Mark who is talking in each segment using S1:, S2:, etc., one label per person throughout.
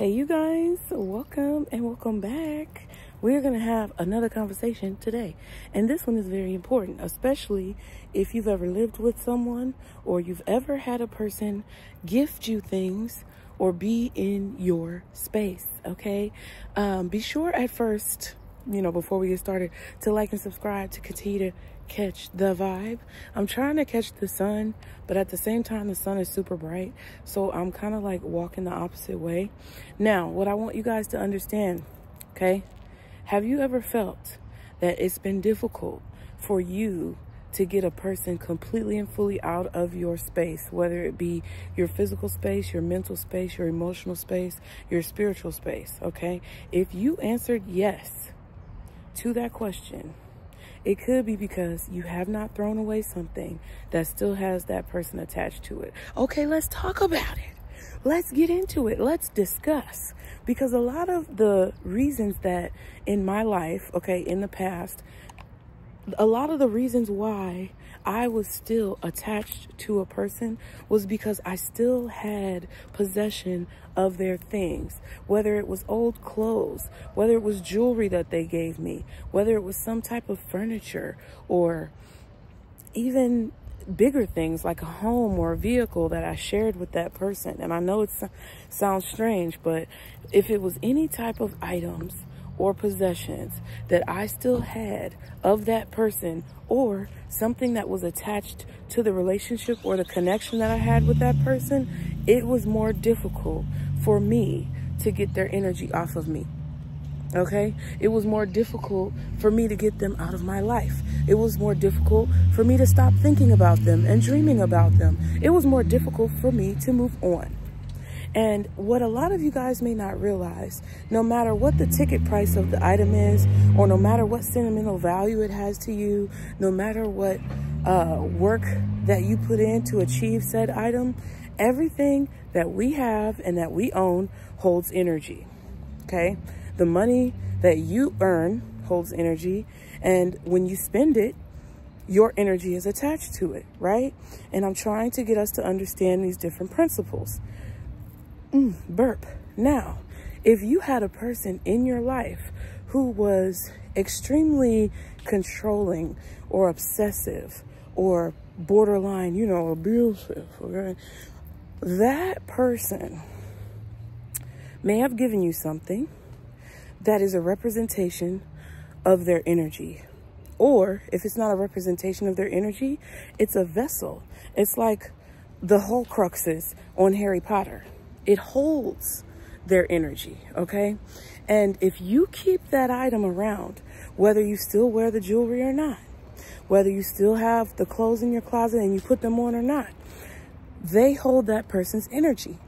S1: Hey you guys, welcome and welcome back. We're going to have another conversation today. And this one is very important, especially if you've ever lived with someone or you've ever had a person gift you things or be in your space, okay? Be sure at first, before we get started, to like and subscribe to continue to catch the vibe. I'm trying to catch the sun, but at the same time the sun is super bright, so I'm kind of like walking the opposite way. Now what I want you guys to understand, okay, have you ever felt that it's been difficult for you to get a person completely and fully out of your space, whether it be your physical space, your mental space, your emotional space, your spiritual space? Okay, if you answered yes to that question, it could be because you have not thrown away something that still has that person attached to it. Okay, let's talk about it. Let's get into it. Let's discuss. Because a lot of the reasons that in my life, okay, in the past, a lot of the reasons why I was still attached to a person was because I still had possession of their things, whether it was old clothes, whether it was jewelry that they gave me, whether it was some type of furniture, or even bigger things like a home or a vehicle that I shared with that person. And I know it sounds strange, but if it was any type of items or possessions that I still had of that person, or something that was attached to the relationship or the connection that I had with that person, it was more difficult for me to get their energy off of me. Okay? It was more difficult for me to get them out of my life. It was more difficult for me to stop thinking about them and dreaming about them. It was more difficult for me to move on. And what a lot of you guys may not realize, no matter what the ticket price of the item is, or no matter what sentimental value it has to you, no matter what work that you put in to achieve said item, everything that we have and that we own holds energy, okay? The money that you earn holds energy, and when you spend it, your energy is attached to it, right? And I'm trying to get us to understand these different principles. Burp. Now, if you had a person in your life who was extremely controlling or obsessive or borderline, abusive, okay? That person may have given you something that is a representation of their energy. Or if it's not a representation of their energy, it's a vessel. It's like the Horcruxes on Harry Potter. It holds their energy, okay? And if you keep that item around, whether you still wear the jewelry or not, whether you still have the clothes in your closet and you put them on or not, they hold that person's energy.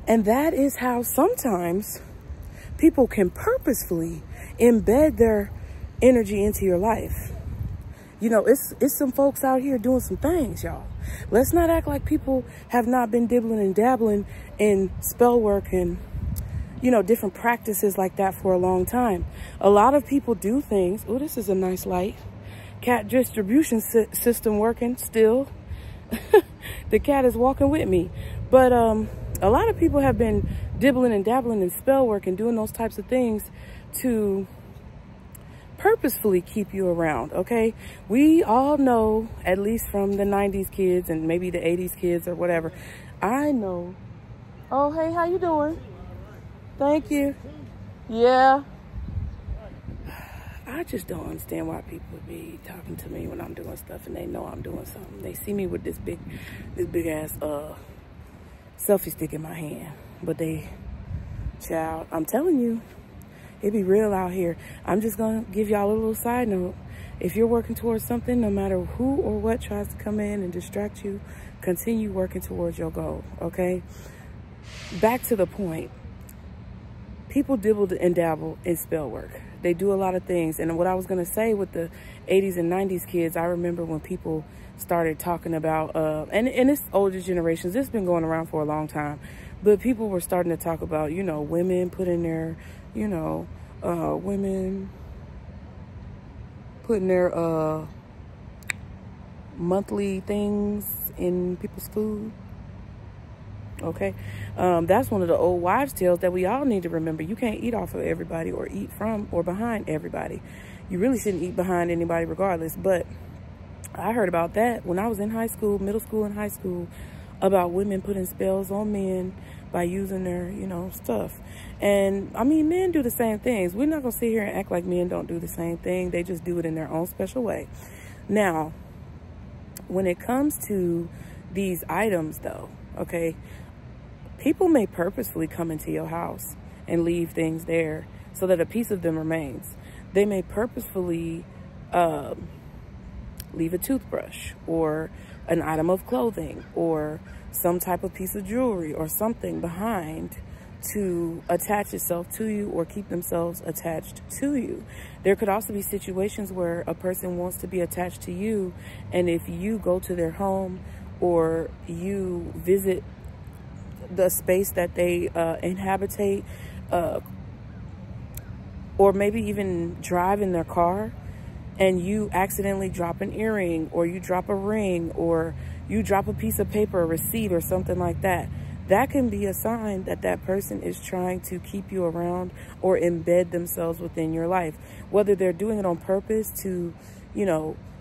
S1: And that is how sometimes people can purposefully embed their energy into your life. It's some folks out here doing some things, y'all. Let's not act like people have not been dibbling and dabbling in spell work and, different practices like that for a long time. A lot of people do things. Oh, this is a nice light. Cat distribution system working still. The cat is walking with me. But a lot of people have been dibbling and dabbling in spell work and doing those types of things to purposefully keep you around, okay? We all know, at least from the 90s kids and maybe the 80s kids or whatever, I know. Oh, hey, how you doing? Thank you. Yeah. I just don't understand why people be talking to me when I'm doing stuff and they know I'm doing something. They see me with this big ass selfie stick in my hand, but child, I'm telling you, it be real out here. I'm just gonna give y'all a little side note. If you're working towards something, no matter who or what tries to come in and distract you, continue working towards your goal, okay? Back to the point. People dibble and dabble in spell work. They do a lot of things. And what I was gonna say with the 80s and 90s kids, I remember when people started talking about, and it's older generations, this has been going around for a long time, but people were starting to talk about, women putting their, women putting their monthly things in people's food. Okay, that's one of the old wives' tales that we all need to remember. You can't eat off of everybody or eat from or behind everybody. You really shouldn't eat behind anybody regardless. But I heard about that when I was in high school, middle school and high school, about women putting spells on men by using their, stuff. And I mean, men do the same things. We're not going to sit here and act like men don't do the same thing. They just do it in their own special way. Now, when it comes to these items though, okay, people may purposefully come into your house and leave things there so that a piece of them remains. They may purposefully leave a toothbrush or an item of clothing or some type of piece of jewelry or something behind to attach itself to you or keep themselves attached to you. There could also be situations where a person wants to be attached to you, and if you go to their home or you visit the space that they inhabitate, or maybe even drive in their car, and you accidentally drop an earring or you drop a ring or you drop a piece of paper, a receipt or something like that, that can be a sign that that person is trying to keep you around or embed themselves within your life. Whether they're doing it on purpose to,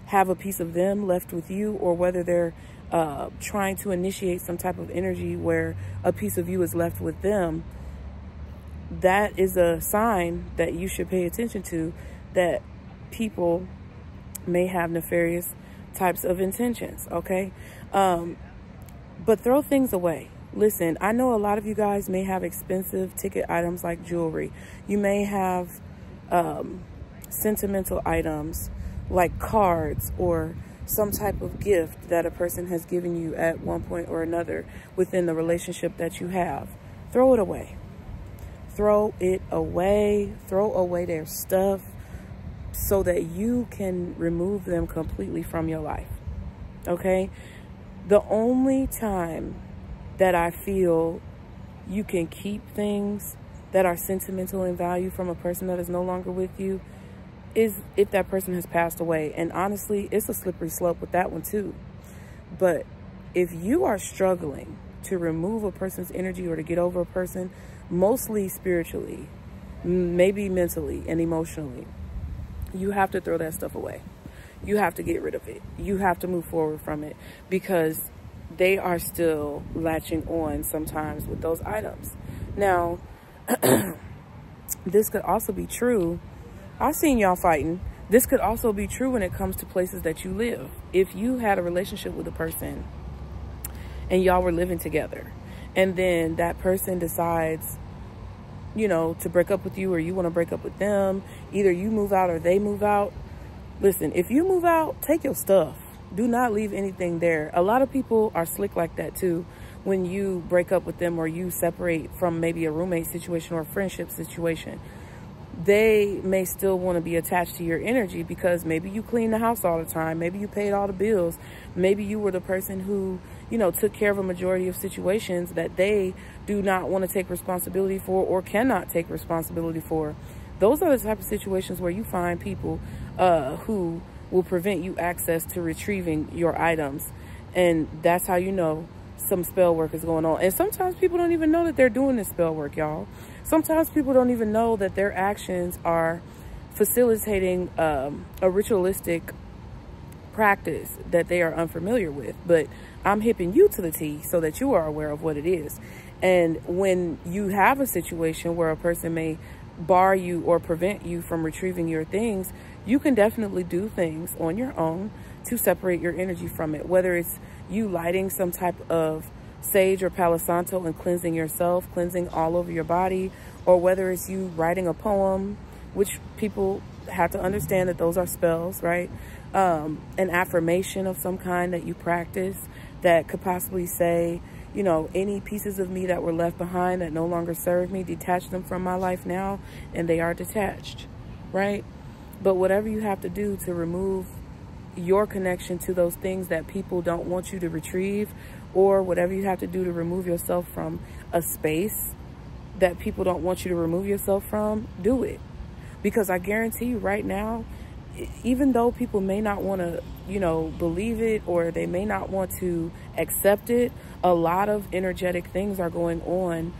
S1: have a piece of them left with you, or whether they're trying to initiate some type of energy where a piece of you is left with them, that is a sign that you should pay attention to, that people may have nefarious types of intentions, okay? But throw things away. Listen, I know a lot of you guys may have expensive ticket items like jewelry. You may have sentimental items like cards or some type of gift that a person has given you at one point or another within the relationship that you have. Throw it away. Throw it away. Throw away their stuff so that you can remove them completely from your life. Okay? The only time that I feel you can keep things that are sentimental in value from a person that is no longer with you is if that person has passed away. And honestly, it's a slippery slope with that one too. But if you are struggling to remove a person's energy or to get over a person, mostly spiritually, maybe mentally and emotionally, you have to throw that stuff away. You have to get rid of it. You have to move forward from it, because they are still latching on sometimes with those items. Now, this could also be true. I've seen y'all fighting. This could also be true when it comes to places that you live. If you had a relationship with a person and y'all were living together, and then that person decides, to break up with you, or you want to break up with them, either you move out or they move out. Listen, if you move out, take your stuff. Do not leave anything there. A lot of people are slick like that too. When you break up with them or you separate from maybe a roommate situation or a friendship situation, they may still want to be attached to your energy because maybe you clean the house all the time. Maybe you paid all the bills. Maybe you were the person who, took care of a majority of situations that they do not want to take responsibility for or cannot take responsibility for. Those are the type of situations where you find people who will prevent you access to retrieving your items. And that's how you know some spell work is going on. And sometimes people don't even know that they're doing this spell work, y'all. Sometimes people don't even know that their actions are facilitating a ritualistic practice that they are unfamiliar with. But I'm hipping you to the T so that you are aware of what it is. And when you have a situation where a person may bar you or prevent you from retrieving your things, you can definitely do things on your own to separate your energy from it. Whether it's you lighting some type of sage or palo santo and cleansing yourself, cleansing all over your body, or whether it's you writing a poem, which people have to understand that those are spells, right? An affirmation of some kind that you practice that could possibly say, any pieces of me that were left behind that no longer serve me, detach them from my life now, and they are detached, right? But whatever you have to do to remove your connection to those things that people don't want you to retrieve, or whatever you have to do to remove yourself from a space that people don't want you to remove yourself from, do it. Because I guarantee you right now, even though people may not want to, believe it, or they may not want to accept it, a lot of energetic things are going on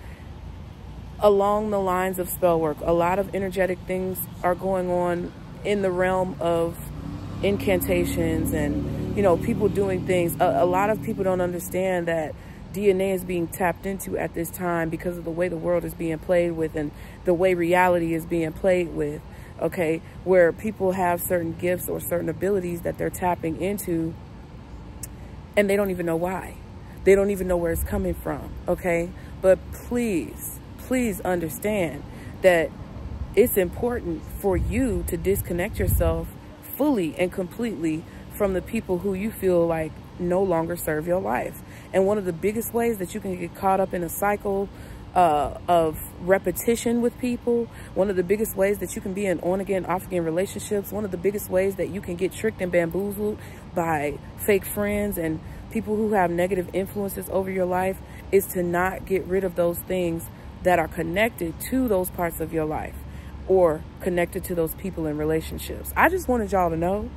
S1: along the lines of spell work. A lot of energetic things are going on in the realm of incantations and, you know, people doing things. A lot of people don't understand that DNA is being tapped into at this time because of the way the world is being played with and the way reality is being played with, okay, where people have certain gifts or certain abilities that they're tapping into and they don't even know why. They don't even know where it's coming from, okay? But please understand that it's important for you to disconnect yourself fully and completely from the people who you feel like no longer serve your life. And one of the biggest ways that you can get caught up in a cycle of repetition with people, one of the biggest ways that you can be in on-again, off-again relationships, one of the biggest ways that you can get tricked and bamboozled by fake friends and people who have negative influences over your life is to not get rid of those things that are connected to those parts of your life or connected to those people in relationships. I just wanted y'all to know,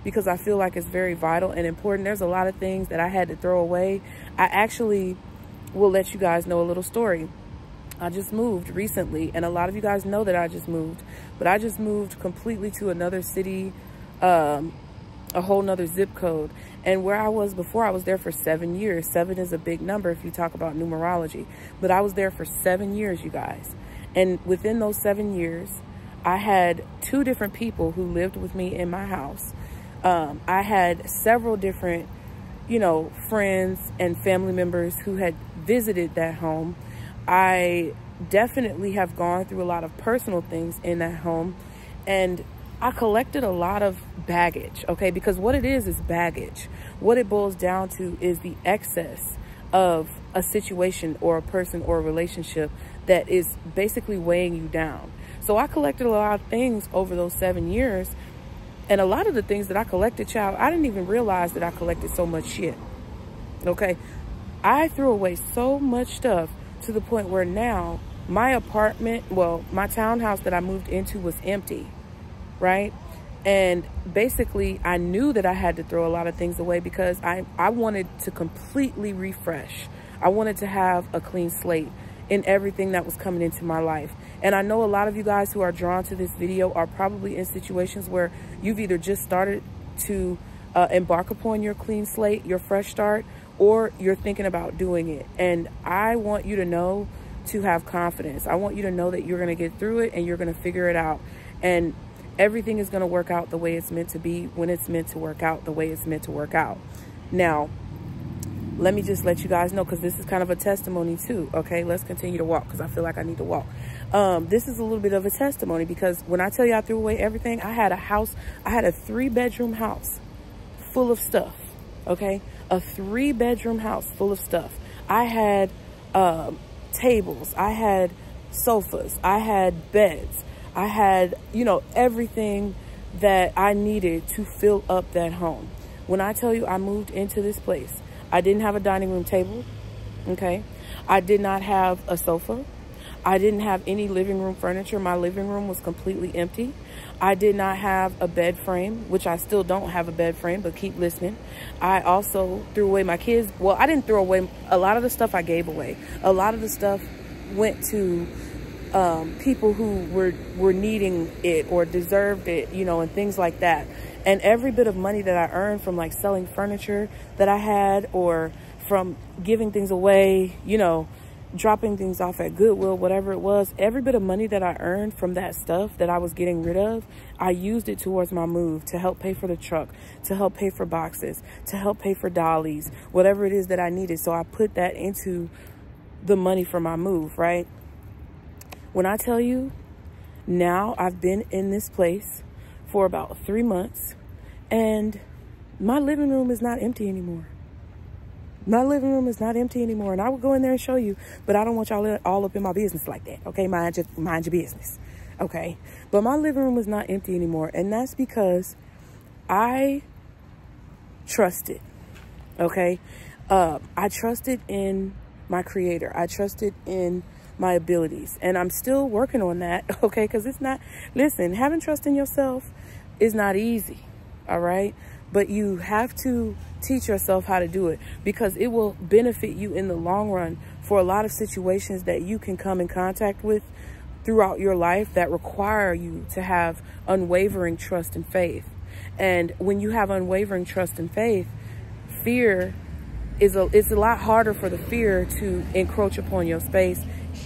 S1: because I feel like it's very vital and important. There's a lot of things that I had to throw away. I actually will let you guys know a little story. I just moved recently, and a lot of you guys know that I just moved, but I just moved completely to another city, a whole nother zip code. And where I was before, I was there for 7 years. 7 is a big number if you talk about numerology, but I was there for 7 years, you guys. And within those 7 years, I had 2 different people who lived with me in my house. I had several different, you know, friends and family members who had visited that home. I definitely have gone through a lot of personal things in that home, and I collected a lot of baggage, okay? Because what it is baggage. What it boils down to is the excess of a situation or a person or a relationship that is basically weighing you down. So I collected a lot of things over those 7 years. And a lot of the things that I collected, child, I didn't even realize that I collected so much shit, okay? I threw away so much stuff to the point where now my apartment, well, my townhouse that I moved into was empty, right? And basically, I knew that I had to throw a lot of things away because I wanted to completely refresh. I wanted to have a clean slate in everything that was coming into my life. And I know a lot of you guys who are drawn to this video are probably in situations where you've either just started to embark upon your clean slate, your fresh start, or you're thinking about doing it. And I want you to know to have confidence. I want you to know that you're going to get through it and you're going to figure it out. And everything is going to work out the way it's meant to be when it's meant to work out the way it's meant to work out. Now, let me just let you guys know, because this is kind of a testimony too, okay? Let's continue to walk because I feel like I need to walk. This is a little bit of a testimony because when I tell you I threw away everything, I had a house, I had a 3-bedroom house full of stuff, okay? A 3-bedroom house full of stuff. I had tables, I had sofas, I had beds, I had, you know, everything that I needed to fill up that home. When I tell you I moved into this place, I didn't have a dining room table, okay? I did not have a sofa. I didn't have any living room furniture. My living room was completely empty. I did not have a bed frame, which I still don't have a bed frame, but keep listening. I also threw away my kids. Well, I didn't throw away a lot of the stuff I gave away. A lot of the stuff went to people who were needing it or deserved it, you know, and things like that. And every bit of money that I earned from like selling furniture that I had or from giving things away, you know, dropping things off at Goodwill, whatever it was, every bit of money that I earned from that stuff that I was getting rid of, I used it towards my move to help pay for the truck, to help pay for boxes, to help pay for dollies, whatever it is that I needed. So I put that into the money for my move, right? When I tell you, now I've been in this place for about 3 months and my living room is not empty anymore. My living room is not empty anymore. And I would go in there and show you, but I don't want y'all all up in my business like that. Okay, mind your business. Okay, but my living room is not empty anymore. And that's because I trusted, okay? I trusted in my creator. I trusted in my abilities. And I'm still working on that, okay? Because it's not, listen, having trust in yourself is not easy, all right? but you have to teach yourself how to do it, because it will benefit you in the long run for a lot of situations that you can come in contact with throughout your life that require you to have unwavering trust and faith. And when you have unwavering trust and faith, fear it's a lot harder for the fear to encroach upon your space,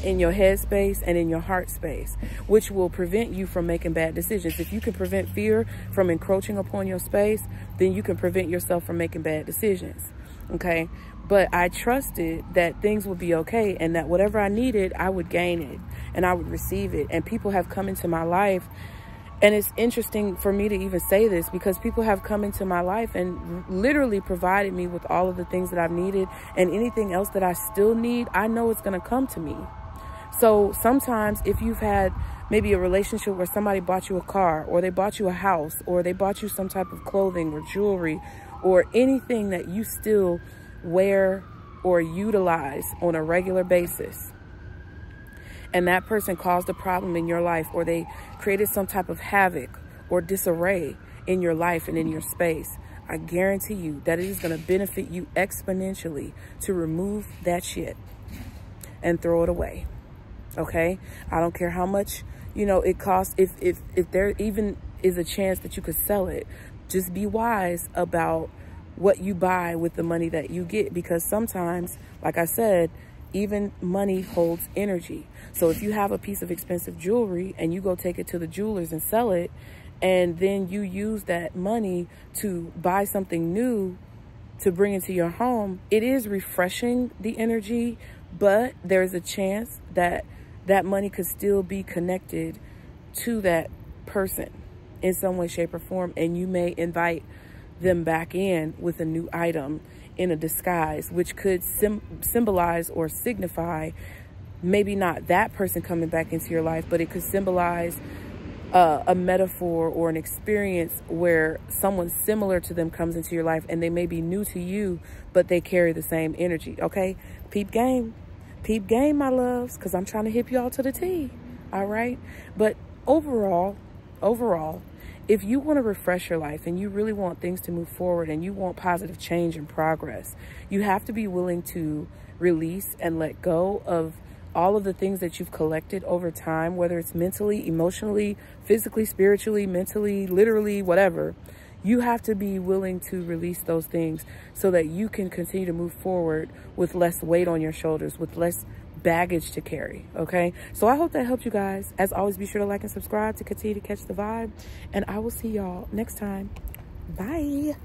S1: in your head space and in your heart space, which will prevent you from making bad decisions. If you can prevent fear from encroaching upon your space, then you can prevent yourself from making bad decisions. Okay. But I trusted that things would be okay, and that whatever I needed, I would gain it and I would receive it. And people have come into my life. And it's interesting for me to even say this, because people have come into my life and literally provided me with all of the things that I've needed, and anything else that I still need, I know it's going to come to me. So sometimes if you've had maybe a relationship where somebody bought you a car, or they bought you a house, or they bought you some type of clothing or jewelry, or anything that you still wear or utilize on a regular basis, and that person caused a problem in your life, or they created some type of havoc or disarray in your life and in your space, I guarantee you that it is going to benefit you exponentially to remove that shit and throw it away. Okay? I don't care how much, you know, it costs. If there even is a chance that you could sell it, just be wise about what you buy with the money that you get, because sometimes, like I said, even money holds energy. So if you have a piece of expensive jewelry and you go take it to the jewelers and sell it, and then you use that money to buy something new to bring into your home, it is refreshing the energy, but there's a chance that that money could still be connected to that person in some way, shape, or form, and you may invite them back in with a new item in a disguise, which could symbolize or signify maybe not that person coming back into your life, but it could symbolize a metaphor or an experience where someone similar to them comes into your life, and they may be new to you, but they carry the same energy. Okay, peep game, my loves, because I'm trying to hip y'all to the T. All right, but overall, if you want to refresh your life and you really want things to move forward and you want positive change and progress, you have to be willing to release and let go of all of the things that you've collected over time, whether it's mentally, emotionally, physically, spiritually, mentally, literally, whatever. You have to be willing to release those things so that you can continue to move forward with less weight on your shoulders, with less baggage to carry. Okay, so I hope that helped you guys. As always, be sure to like and subscribe to continue to catch the vibe, and I will see y'all next time. Bye.